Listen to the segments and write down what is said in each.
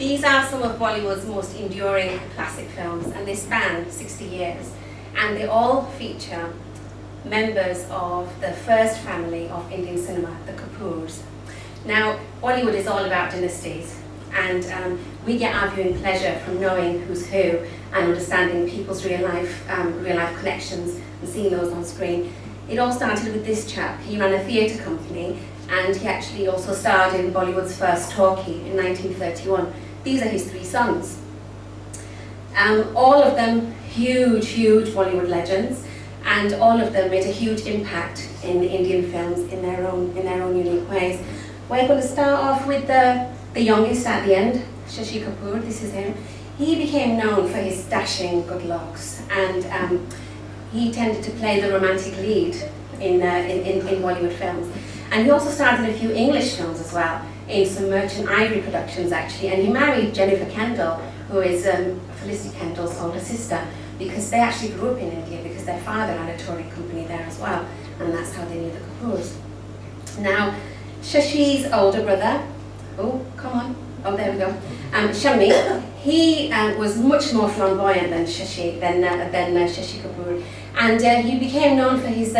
These are some of Bollywood's most enduring classic films, and they span 60 years. And they all feature members of the first family of Indian cinema, the Kapoors. Now, Bollywood is all about dynasties, and we get our viewing pleasure from knowing who's who and understanding people's real life connections and seeing those on screen. It all started with this chap. He ran a theatre company, and he actually also starred in Bollywood's first talkie in 1931. These are his three sons. All of them huge Bollywood legends, and all of them made a huge impact in Indian films in their own unique ways. We're going to start off with the youngest at the end, Shashi Kapoor. This is him. He became known for his dashing good looks, and he tended to play the romantic lead in Bollywood films. And he also starred in a few English films as well, in some Merchant Ivory productions actually, and he married Jennifer Kendall, who is Felicity Kendall's older sister, because they actually grew up in India because their father had a touring company there as well, and that's how they knew the Kapoors. Now, Shashi's older brother, there we go, Shami, he was much more flamboyant than Shashi Kapoor, and he became known for his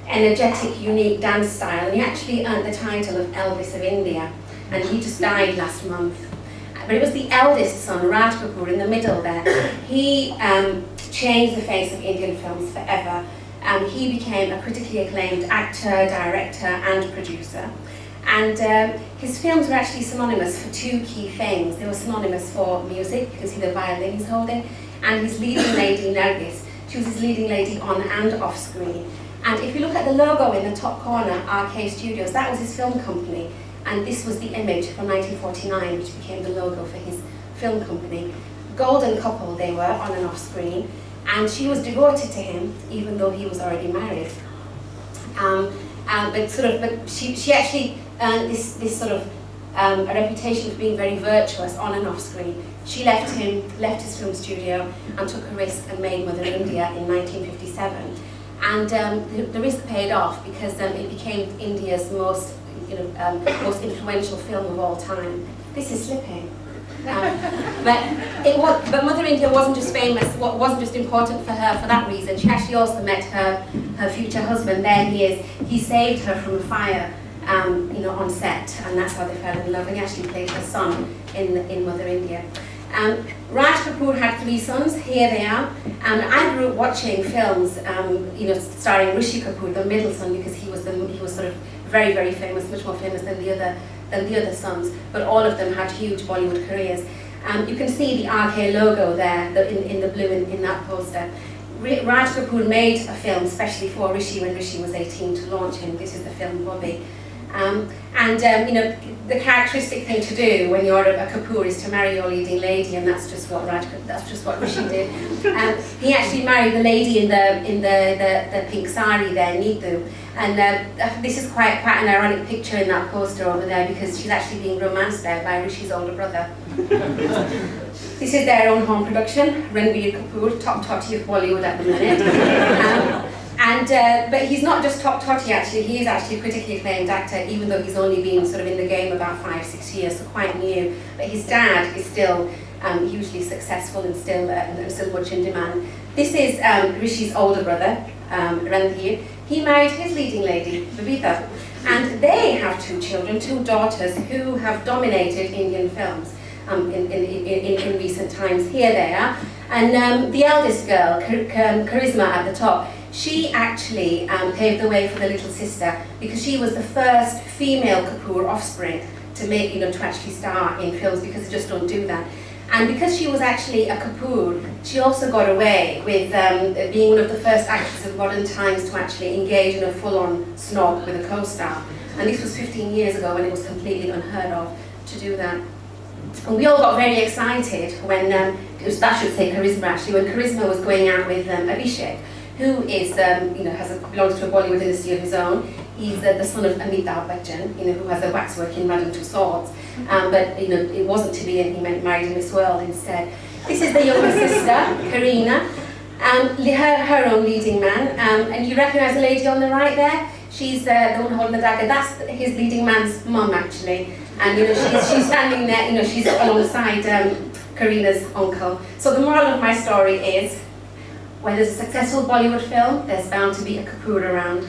energetic, unique dance style, and he actually earned the title of Elvis of India, and he just died last month. But it was the eldest son, Raj Kapoor, in the middle there. He changed the face of Indian films forever. He became a critically acclaimed actor, director, and producer. And his films were actually synonymous for two key things. They were synonymous for music, you can see the violin he's holding, and his leading lady, Nargis. She was his leading lady on and off screen. And if you look at the logo in the top corner, RK Studios, that was his film company. And this was the image from 1949, which became the logo for his film company. Golden couple they were, on and off screen. And she was devoted to him, even though he was already married. But she actually earned this sort of a reputation for being very virtuous on and off screen. She left his film studio and took a risk and made Mother India in 1957. And the risk paid off because it became India's most influential film of all time. This is slipping. But Mother India wasn't just famous, wasn't just important for her for that reason. She actually also met her future husband. There he is. He saved her from a fire, on set, and that's how they fell in love. And he actually played her son in Mother India. Raj Kapoor had three sons. Here they are. And I grew up watching films, starring Rishi Kapoor, the middle son, because he was sort of very famous, much more famous than the other sons. But all of them had huge Bollywood careers. You can see the RK logo there, in the blue in that poster. Raj Kapoor made a film especially for Rishi when Rishi was 18 to launch him. This is the film Bobby. The characteristic thing to do when you're a Kapoor is to marry your leading lady, and that's just what Rishi did. He actually married the lady in the pink sari there, Neetu, and this is quite an ironic picture in that poster over there because she's actually being romanced there by Rishi's older brother. This is their own home production, Ranbir Kapoor, top totty of Bollywood at the minute. But he's not just top totty actually, he is actually a critically acclaimed actor, even though he's only been sort of in the game about 5-6 years, so quite new. But his dad is still hugely successful and still much in demand. This is Rishi's older brother, Ranbir. He married his leading lady, Babita, and they have two children, two daughters, who have dominated Indian films in recent times. Here they are. And the eldest girl, Charisma at the top, she actually paved the way for the little sister because she was the first female Kapoor offspring to actually star in films, because they just don't do that. And because she was actually a Kapoor, she also got away with being one of the first actresses of modern times to actually engage in a full-on snog with a co-star. And this was 15 years ago when it was completely unheard of to do that. And we all got very excited when, I should say Charisma actually, when Charisma was going out with Abhishek, who is, belongs to a Bollywood dynasty of his own. He's the son of Amitabh Bachchan, who has a waxwork in Madam Tussauds. But it wasn't to be, and he married a Miss World instead. This is the younger sister, Karina, her own leading man. And you recognise the lady on the right there? She's the one holding the dagger. That's his leading man's mum, actually. And you know, she's standing there, you know, she's alongside Karina's uncle. So the moral of my story is, when there's a successful Bollywood film, there's bound to be a Kapoor around.